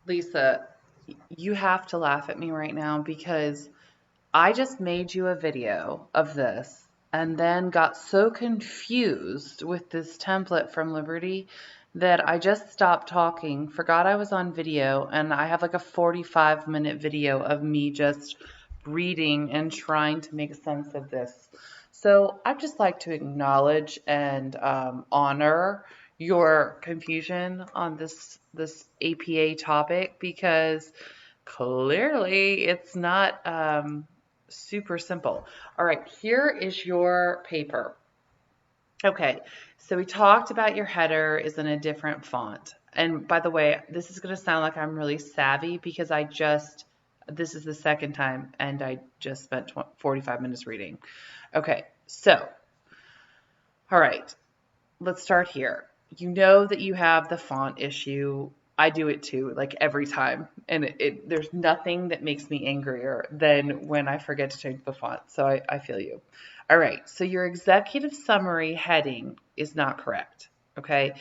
Lisa, you have to laugh at me right now because I just made you a video of this and then got so confused with this template from Liberty that I just stopped talking, forgot I was on video, and I have like a 45-minute video of me just reading and trying to make sense of this. So I'd just like to acknowledge and honor your confusion on this APA topic because clearly it's not super simple. All right, here is your paper. Okay, so we talked about your header is in a different font. And by the way, this is going to sound like I'm really savvy because this is the second time and I just spent 45 minutes reading. Okay, so, all right, let's start here. You know that you have the font issue. I do it too, like every time. And there's nothing that makes me angrier than when I forget to change the font. So I feel you. All right, so your executive summary heading is not correct. Okay,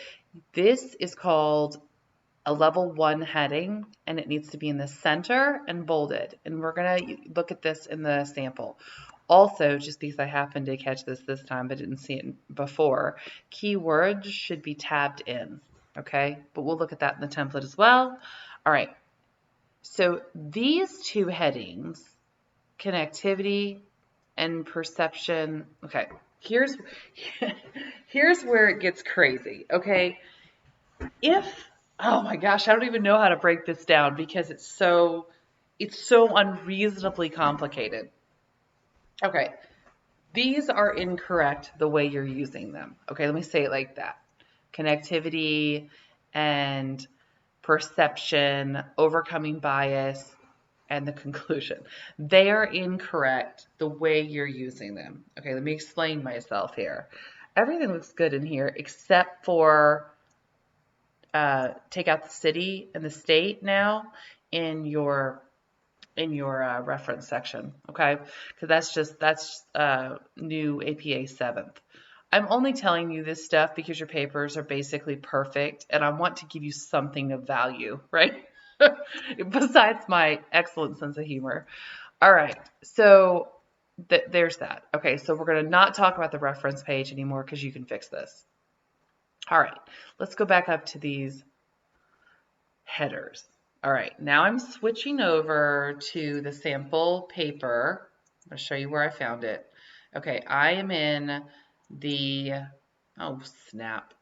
this is called a level 1 heading and it needs to be in the center and bolded. And we're going to look at this in the sample. Also, just because I happened to catch this time but didn't see it before, keywords should be tabbed in, okay? But we'll look at that in the template as well. All right, so these two headings, connectivity and perception, okay, here's, here's where it gets crazy, okay? If, oh my gosh, I don't even know how to break this down because it's so unreasonably complicated. Okay, these are incorrect the way you're using them. Okay, let me say it like that. Connectivity and perception, overcoming bias, and the conclusion. They are incorrect the way you're using them. Okay, let me explain myself here. Everything looks good in here except for take out the city and the state now in your reference section, okay? Because that's new APA 7th. I'm only telling you this stuff because your papers are basically perfect and I want to give you something of value, right? Besides my excellent sense of humor. All right, so there's that. Okay, so we're going to not talk about the reference page anymore because you can fix this. All right, let's go back up to these headers. All right, now I'm switching over to the sample paper. I'll show you where I found it. Okay, I am in the, oh snap.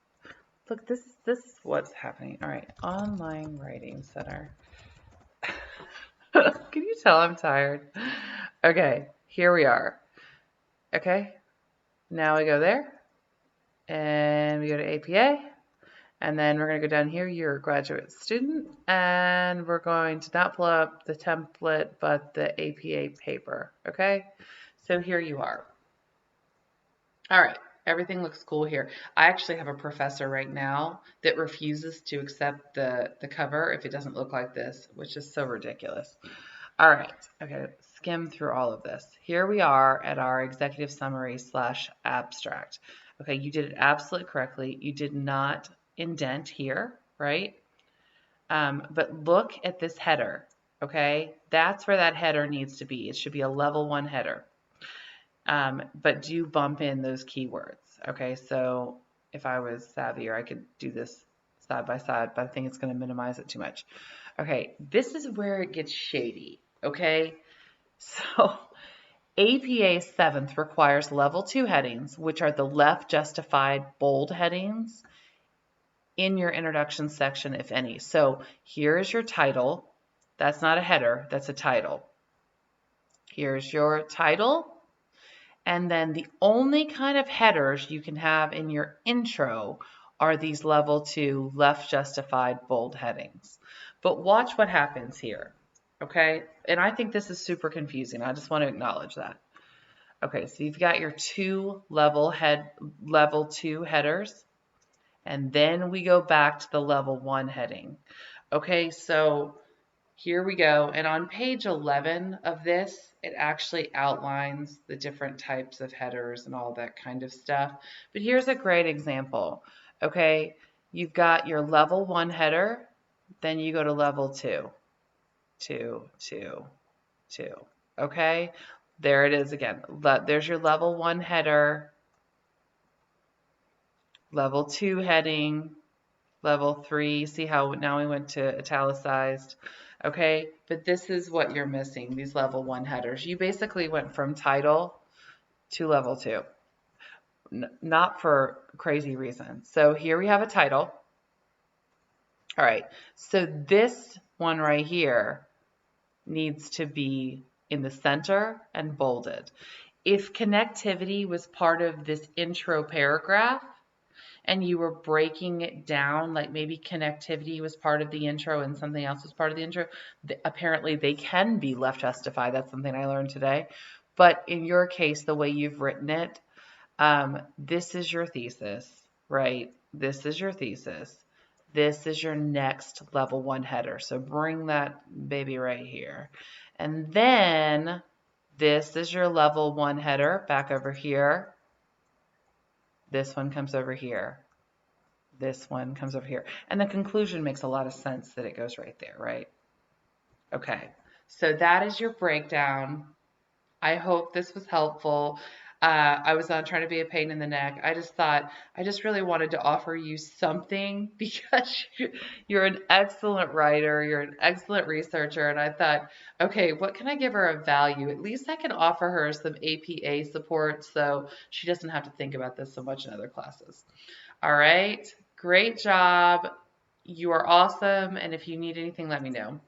Look, this is what's happening. All right, Online Writing Center. Can you tell I'm tired? Okay, here we are. Okay, now we go there and we go to APA. And then we're going to go down here, you're a graduate student, and we're going to not pull up the template, but the APA paper, okay? So here you are. All right, everything looks cool here. I actually have a professor right now that refuses to accept the cover if it doesn't look like this, which is so ridiculous. All right, okay, skim through all of this. Here we are at our executive summary / abstract. Okay, you did it absolutely correctly. You did not indent here, right? But look at this header, okay? That's where that header needs to be. It should be a level 1 header. But do bump in those keywords, okay? So if I was savvier, I could do this side by side, but I think it's going to minimize it too much. Okay, this is where it gets shady, okay? So APA 7th requires level 2 headings, which are the left justified bold headings in your introduction section, if any. So here is your title. That's not a header, that's a title. Here's your title. And then the only kind of headers you can have in your intro are these level 2 left justified bold headings. But watch what happens here, okay? And I think this is super confusing. I just want to acknowledge that. Okay, so you've got your two level 2 headers, and then we go back to the level 1 heading. Okay, so here we go. And on page 11 of this, it actually outlines the different types of headers and all that kind of stuff. But here's a great example. Okay, you've got your level 1 header, then you go to level 2, 2, 2, 2. Okay, there it is again. There's your level 1 header, level 2 heading, level 3. See how now we went to italicized. Okay, but this is what you're missing, these level 1 headers. You basically went from title to level 2, not for crazy reasons. So here we have a title. All right, so this one right here needs to be in the center and bolded. If connectivity was part of this intro paragraph and you were breaking it down, like maybe connectivity was part of the intro and something else was part of the intro, apparently they can be left justified. That's something I learned today. But in your case, the way you've written it, this is your thesis, right? This is your thesis. This is your next level 1 header. So bring that baby right here. And then this is your level 1 header back over here. This one comes over here. This one comes over here. And the conclusion makes a lot of sense that it goes right there, right? Okay, so that is your breakdown. I hope this was helpful. I was not trying to be a pain in the neck. I just thought, I just really wanted to offer you something because you're an excellent writer, you're an excellent researcher, and I thought, okay, what can I give her of value? At least I can offer her some APA support so she doesn't have to think about this so much in other classes. All right, great job. You are awesome, and if you need anything, let me know.